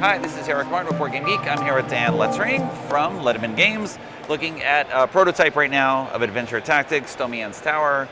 Hi, this is Eric Martin with BoardGameGeek. I'm here with Dan Letzring from Letterman Games, looking at a prototype right now of Adventure Tactics, Domianne's Tower,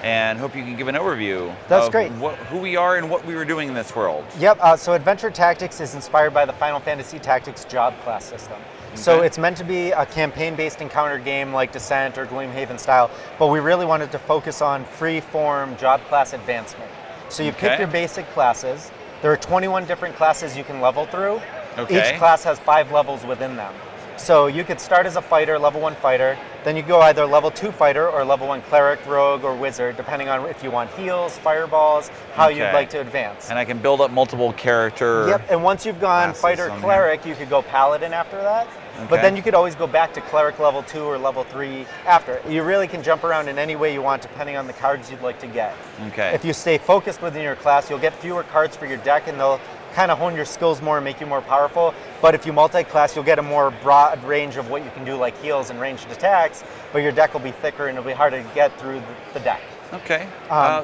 and hope you can give an overview of great. Who we are and what we were doing in this world. Yep, so Adventure Tactics is inspired by the Final Fantasy Tactics job class system. Okay. So it's meant to be a campaign-based encounter game like Descent or Gloomhaven style, but we really wanted to focus on free-form job class advancement. So you pick your basic classes. There are 21 different classes you can level through. Each class has 5 levels within them. So you could start as a fighter, level 1 fighter, then you go either level 2 fighter or level 1 cleric, rogue, or wizard, depending on if you want heals, fireballs, how you'd like to advance. And I can build up multiple character. Yep, and once you've gone fighter, cleric, you could go paladin after that. But then you could always go back to cleric level 2 or level 3 after. You really can jump around in any way you want depending on the cards you'd like to get. If you stay focused within your class, you'll get fewer cards for your deck and they'll kind of hone your skills more and make you more powerful. But if you multi-class, you'll get a more broad range of what you can do, like heals and ranged attacks, but your deck will be thicker and it'll be harder to get through the deck.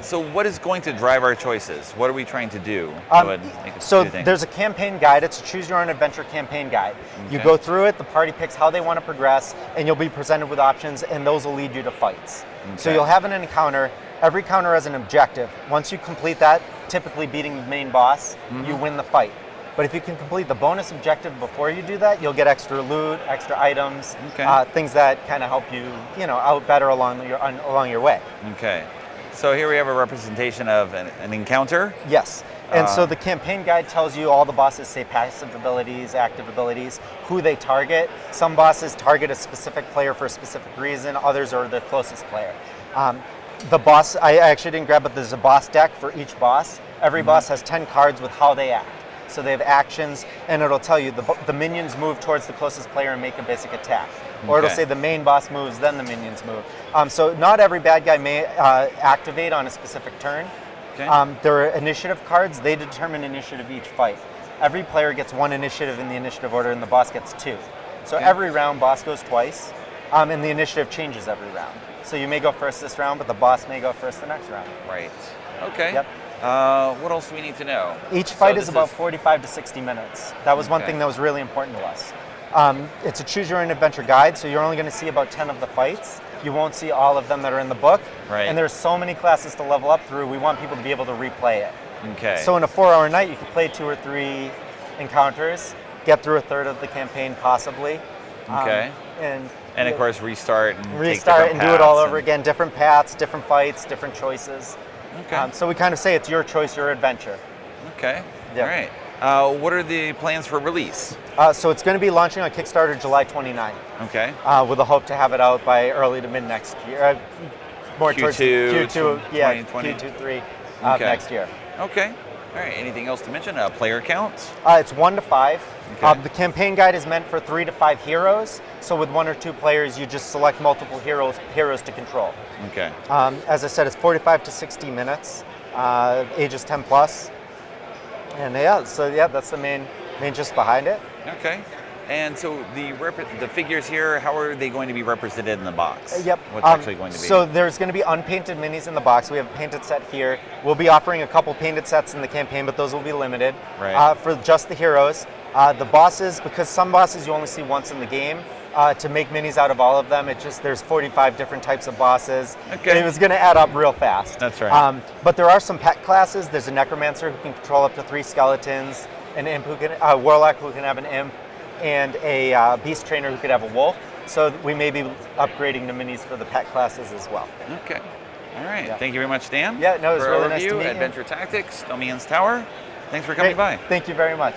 So what is going to drive our choices? What are we trying to do? So there's a campaign guide. It's a choose your own adventure campaign guide. You go through it, the party picks how they want to progress, and you'll be presented with options, and those will lead you to fights. So you'll have an encounter. Every encounter has an objective. Once you complete that, typically beating the main boss, you win the fight. But if you can complete the bonus objective before you do that, you'll get extra loot, extra items, things that kind of help you, out better along your way. So here we have a representation of an encounter. Yes. And so the campaign guide tells you all the bosses say passive abilities, active abilities, who they target. Some bosses target a specific player for a specific reason. Others are the closest player. The boss, I actually didn't grab, but there's a boss deck for each boss. Every boss has 10 cards with how they act. So they have actions, and it'll tell you the minions move towards the closest player and make a basic attack. Or it'll say the main boss moves, then the minions move. So not every bad guy may activate on a specific turn. There are initiative cards. They determine initiative each fight. Every player gets 1 initiative in the initiative order, and the boss gets 2. So every round, boss goes twice, and the initiative changes every round. So you may go first this round, but the boss may go first the next round. Yep. What else do we need to know? Each fight is about 45 to 60 minutes. That was one thing that was really important to us. It's a choose your own adventure guide, so you're only going to see about 10 of the fights. You won't see all of them that are in the book. And there's so many classes to level up through, we want people to be able to replay it. So in a 4-hour night, you can play 2 or 3 encounters, get through a third of the campaign possibly. And of course restart and do it all over again. Different paths, different fights, different choices. So we kind of say it's your choice, your adventure. All right. What are the plans for release? So it's going to be launching on Kickstarter July 29th. With a hope to have it out by early to mid next year. More towards Q2, 2020. Q2, 3 next year. All right. Anything else to mention? Player counts? It's 1 to 5. The campaign guide is meant for 3 to 5 heroes. So with 1 or 2 players, you just select multiple heroes to control. As I said, it's 45 to 60 minutes. Ages 10 plus. And that's the main gist behind it. And so the figures here, how are they going to be represented in the box? What's actually going to be? So there's going to be unpainted minis in the box. We have a painted set here. We'll be offering a couple painted sets in the campaign, but those will be limited for just the heroes. The bosses, because some bosses you only see once in the game, to make minis out of all of them, there's 45 different types of bosses. It was going to add up real fast. That's right. But there are some pet classes. There's a necromancer who can control up to 3 skeletons, an imp a warlock who can have an imp, and a beast trainer who could have a wolf. So we may be upgrading the minis for the pet classes as well. All right. Thank you very much, Dan. It was really nice to meet you. Adventure Tactics, Domianne's Tower. Thanks for coming by. Thank you very much.